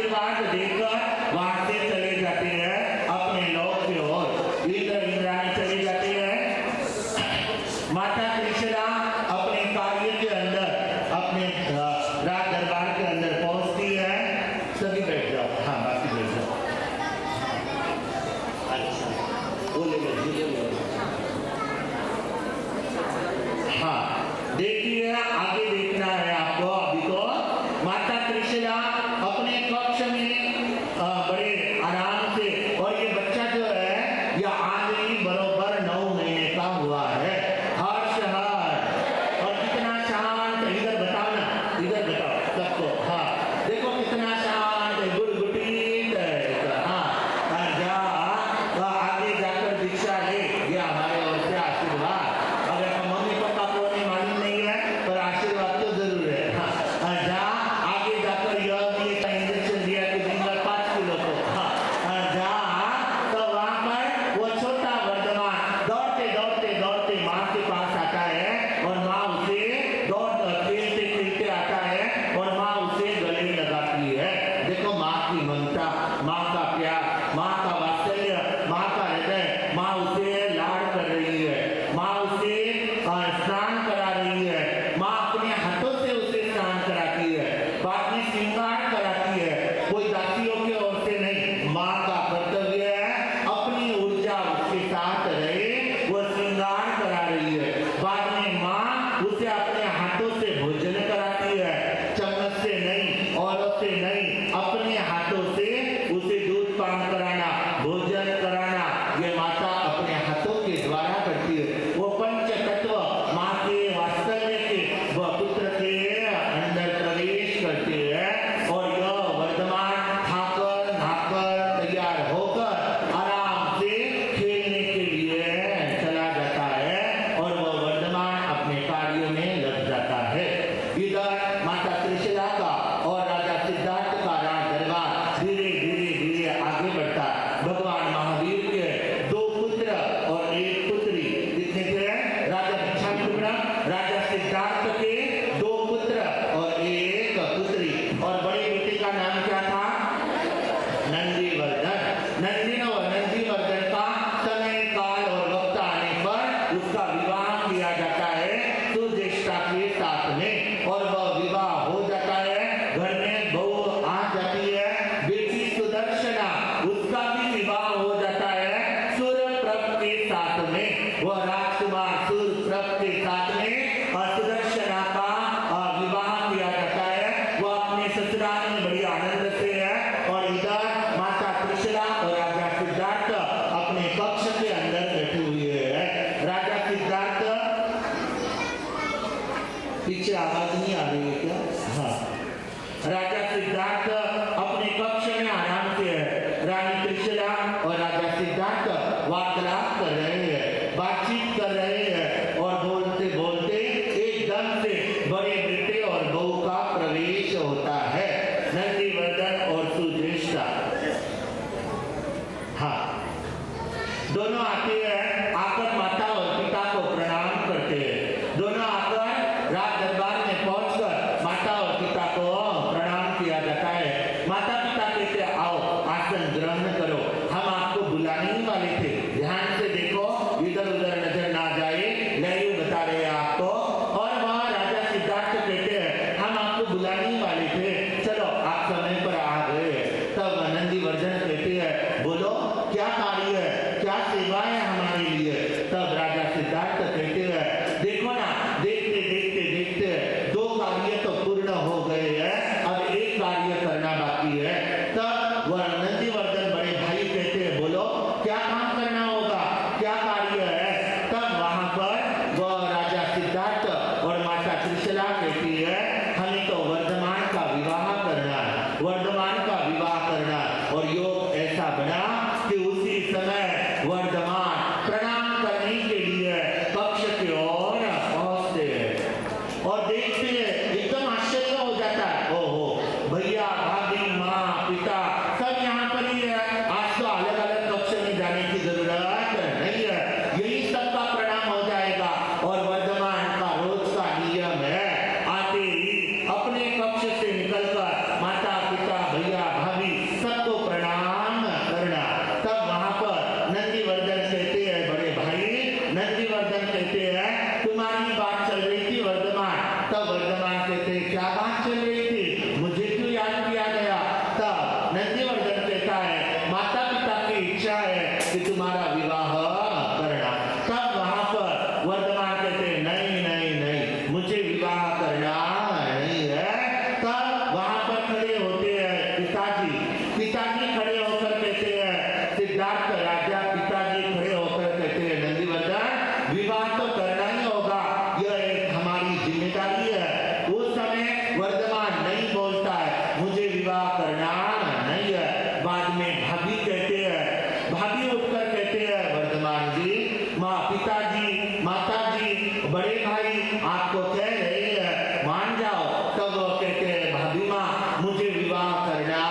आशीर्वाद देकर वहां से चले जाते हैं अपने लोक की ओर। इंद्राणी चली जाती है। माता त्रिशला अपने कार्य के अंदर, अपने राज दरबार के अंदर पहुंचती है। सभी बैठ जाओ, हाँ बाकी बैठ जाओ। अच्छा हाँ देखिए, आगे देखना है आपको। अभी तो माता त्रिशला अपने कक्ष में बड़े आराम से, और ये बच्चा जो है ये आज ही बरोबर 9 महीने का हुआ है। हर्ष और कितना शांत, इधर बताओ ना, इधर बताओ सबको। हाँ देखो कितना शांत, गुड़गुटीत है। हाँ आगे जाकर दीक्षा ले, ये हमारे ओर से आशीर्वाद। अगर मम्मी पापा को नहीं मालूम नहीं है पर आशीर्वाद तो जरूर है। हाँ जा आगे जाकर यह इंजेक्शन दिया कि दिन में 5 किलो को। हाँ जा तो वहां पर वो छोटा वर्धमान दौड़ते दौड़ते दौड़ते माँ के पास आता है, और माँ उसे खेलते खेलते आता है, और माँ उसे गले लगाती है। देखो माँ की ममता, माँ का प्यार, माँ का वात्सल्य, माँ का हृदय। माँ उसे लाड कर रही है, माँ उसे स्नान करा रही है, माँ अपने हाथों से उसे स्नान कराती है, बाद में श्रृंगार कराती है। कोई दासियों की ओर से नहीं, माँ का कर्तव्य है अपनी ऊर्जा उसके साथ रहे, वो श्रृंगार करा रही है। बाद में माँ उसे अपने हाथों से भोजन कराती है, चम्मच से नहीं, औरों से नहीं, अपने हाथों से उसे दूध पान कराना, भोजन कराना, ये माता अपने हाथों के द्वारा करती है। वो पंच तत्व माँ के वात्सल्य के व पुत्र के अंदर प्रवेश करते हैं, और यह वर्धमान खाकर नहाकर तैयार होकर आराम से खेलने के लिए चला जाता है, और वह वर्धमान अपने कार्यों में लग जाता है। इधर माता त्रिशला का और राजा सिद्धार्थ का राज दरबार धीरे धीरे धीरे आगे बढ़ता। भगवान महावीर के 2 पुत्र और 1 पुत्री, कितने थे? राजा भिक्षाभिषुम्ना, राजा सिद्धार्थ के 2 पुत्र और 1 पुत्री, और बड़े बेटे का नाम क्या था? नंदीवर्धन। नंदीवर्धन का समय काल और वक्त आने पर उसका विवाह किया जाता है सुज्येष्ठा के साथ में, और वह विवाह हो जाता है। घर में बहू आ जाती है, बेटी सुदर्शना, उसका भी विवाह हो जाता है सूर्यप्रभ के साथ में। वह राजकुमार सूर्यप्रभ के साथ में सुदर्शना का विवाह किया जाता है। वह अपने ससुराल में बड़ी आनंद से है, और इधर माता त्रिशला और राजा सिद्धार्थ अपने कक्ष के अंदर बैठे हुए हैं। राजा सिद्धार्थ, पीछे आवाज नहीं आ रही है क्या? हाँ, राजा सिद्धार्थ अपने कक्ष में आराम से है। रानी त्रिशला और राजा सिद्धार्थ वार्तालाप कर रहे हैं, बातचीत कर रहे हैं, और बोलते बोलते एकदम से बड़े बेटे और बहू का प्रवेश होता है, नंदीवर्धन और सुज्येष्ठा। हाँ दोनों आते हैं, आकर माता और पिता को प्रणाम करते हैं। दोनों आकर राज दरबार में पहुंचकर माता और पिता को प्रणाम किया जाता है। माता पिता कहते आओ आसन ग्रहण करो, हम आपको बुलाने ही वाले थे, ध्यान से देखो इधर उधर नजर ना जाए, नहीं बता रहे आपको। और वह राजा सिद्धार्थ कहते हैं हम आपको बुलाने ही वाले थे, चलो आप समय पर आ गए। तब नंदीवर्धन कहते हैं बोलो क्या कार्य है, क्या सेवा है हमारे लिए? तब राजा सिद्धार्थ कहते हैं देखो ना, देखते देखते देखते 2 कार्य तो पूर्ण हो गए हैं, अब 1 कार्य करना बाकी है। तब वह नंदीवर्धन बड़े भाई कहते हैं बोलो क्या काम करना होगा, क्या कार्य है? तब वहां पर वह राजा सिद्धार्थ और माता त्रिशला कहती है हमें तो वर्धमान का विवाह करना है, वर्धमान का विवाह करना है। और योग ऐसा बना कि उसी समय वर्धमान प्रणाम करने के लिए कक्ष की ओर पहुंचते हैं, और देखते हैं एकदम आश्चर्य हो जाता है, ओहो भैया भाभी माँ पिता सब यहाँ पर ही है, आज तो अलग अलग कक्ष में जाने की जरूरत नहीं है, यही सबका प्रणाम हो जाएगा। और वर्धमान का रोज का नियम है, आते ही अपने कक्ष से निकलकर माता पिता भैया भाभी पिताजी खड़े होकर कहते हैं, सिद्धार्थ राजा पिताजी खड़े होकर कहते हैं, नंदीवर्धन विवाह तो करना ही होगा, यह एक हमारी जिम्मेदारी है। उस समय वर्धमान नहीं बोलता है, मुझे विवाह करना नहीं है। बाद में भाभी कहते हैं, भाभी उठकर कहते हैं, वर्धमान जी, माँ पिताजी माताजी बड़े भाई आपको कह रहे हैं मान जाओ। तब वो कहते हैं, भाभी माँ मुझे विवाह करना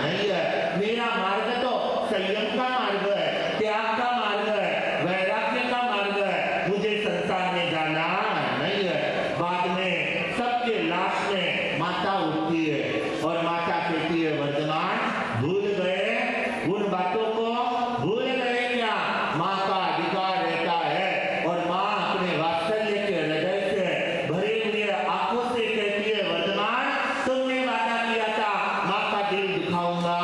नहीं है, मेरा मार्ग तो संयम का मार्ग है, त्याग का मार्ग है, वैराग्य का मार्ग है, मुझे संसार में जाना नहीं है। बाद में सबके लाश में माता उठती है और माता कहती है, वर्धमान भूल गए उन बातों को, भूल गए क्या? माँ का अधिकार रहता है और माँ अपने वात्सल्य के हृदय से भरे हुए आंखों से कहती है, वर्धमान तुमने वादा किया था माँ का दिल दुखाऊंगा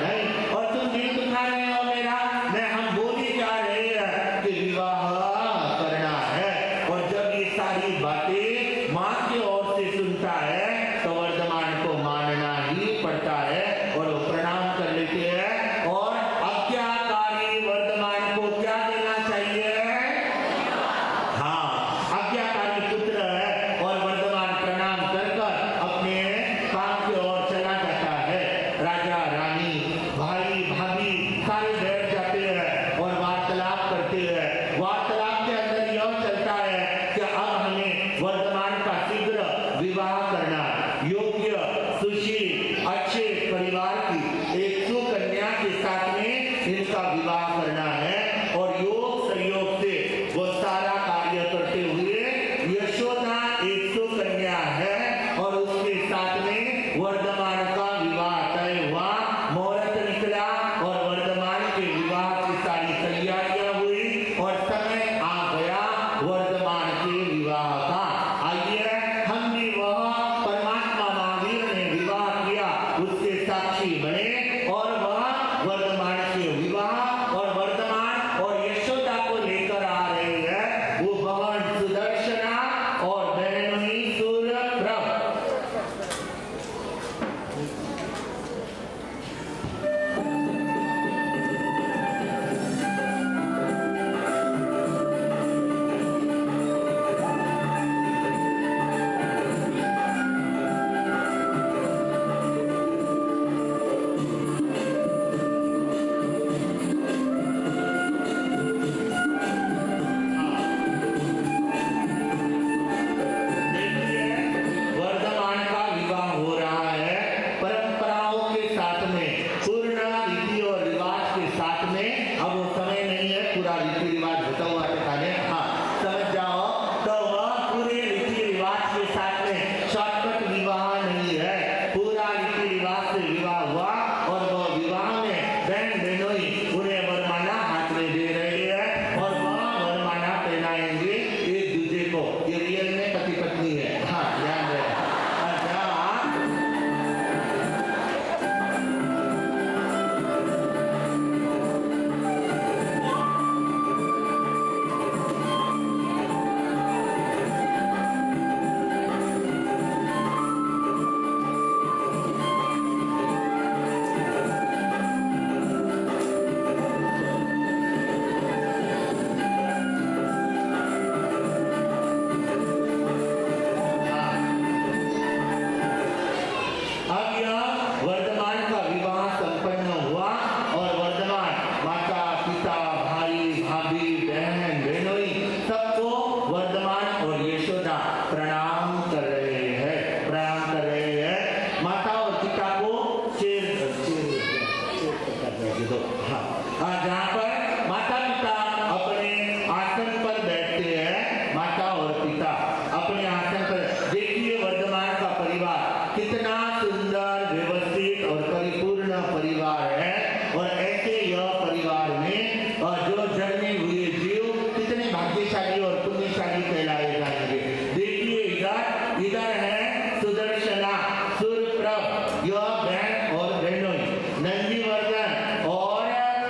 नहीं, और तुम दिल दुखा रहे हो मेरा। मैं हम बोल ही जा रहे हैं कि विवाह करना है, और जब ये सारी बातें माँ की ओर से सुनता है तो वर्धमान को मानना ही पड़ता है और वो प्रणाम कर लेते हैं। और आज्ञाकारी वर्धमान को क्या देना चाहिए? हाँ, आज्ञाकारी पुत्र है और वर्धमान प्रणाम कर कर अपने काम की ओर चला जाता है। राजा रानी भाई भाभी सारे बैठ जाते हैं और वार्तालाप करते हैं। वार्तालाप के अंदर यह चलता है कि अब हमें वर्धमान का शीघ्र विवाह करना, योग्य सुशील अच्छे परिवार की एक सुकन्या के साथ में इनका विवाह करना है। और योग संयोग से वो सारा कार्य करते हुए यशोदा एक सुकन्या है और उसके साथ में वर्धमान का विवाह तय हुआ, मुहूर्त निकला और वर्धमान के विवाह की सारी तैयारियां हुई और समय आ गया वर्धमान के विवाह का। आइए हम भी वह परमात्मा महावीर ने विवाह किया उसके साक्षी बने और वह वर्धमान के विवाह और वर्धमान और यशोदा को लेकर आ रहे हैं। वो बहन सुदर्शना और बहनोई सूर्यप्रभ। वर्धमान का विवाह हो रहा है परंपराओं के साथ में, पूर्ण रीति और रिवाज के साथ में। अब वो समय नहीं है पूरा रीति रिवाज होता हुआ दिखाने, हाँ समझ जाओ। तो वह पूरे रीति रिवाज के साथ में शॉर्टकट विवाह नहीं है, पूरा रीति रिवाज से विवाह हुआ और वह विवाह में बहन बहनोई उन्हें वरमाला हाथ में दे रहे हैं और वह वरमाला पहनाएंगे एक दूसरे को। ये रियल में पति पत्नी है, हाँ ध्यान रहे। अच्छा अब यह वर्धमान का विवाह संपन्न हुआ और वर्धमान माता पिता भाई भाभी बहन बहनोई सबको वर्धमान और यशोदा प्रणाम कर रहे हैं, प्रणाम कर रहे हैं। माता और पिता को जहाँ पर माता पिता अपने आसन पर बैठते हैं, माता और पिता अपने आसन पर। देखिए वर्धमान का परिवार कितना सुंदर व्यवस्थित और परिपूर्ण परिवार है और ऐसे यह परिवार में जो जन्मे हुए जीव कितने भाग्यशाली और पुण्यशाली कहलाए जाएंगे। देखिए इधर है सुदर्शना सूर्यप्रभ, यह बहन और बहनोई, नंदीवर्धन और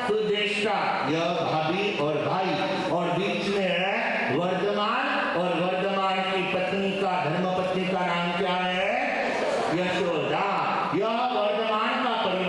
सुदेष्टा यह भाभी और भाई, और बीच में है वर्धमान और वर्धमान की पत्नी का धर्मपत्नी का नाम क्या है? यशोदा। यह वर्धमान का परिवार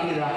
बाकी रहा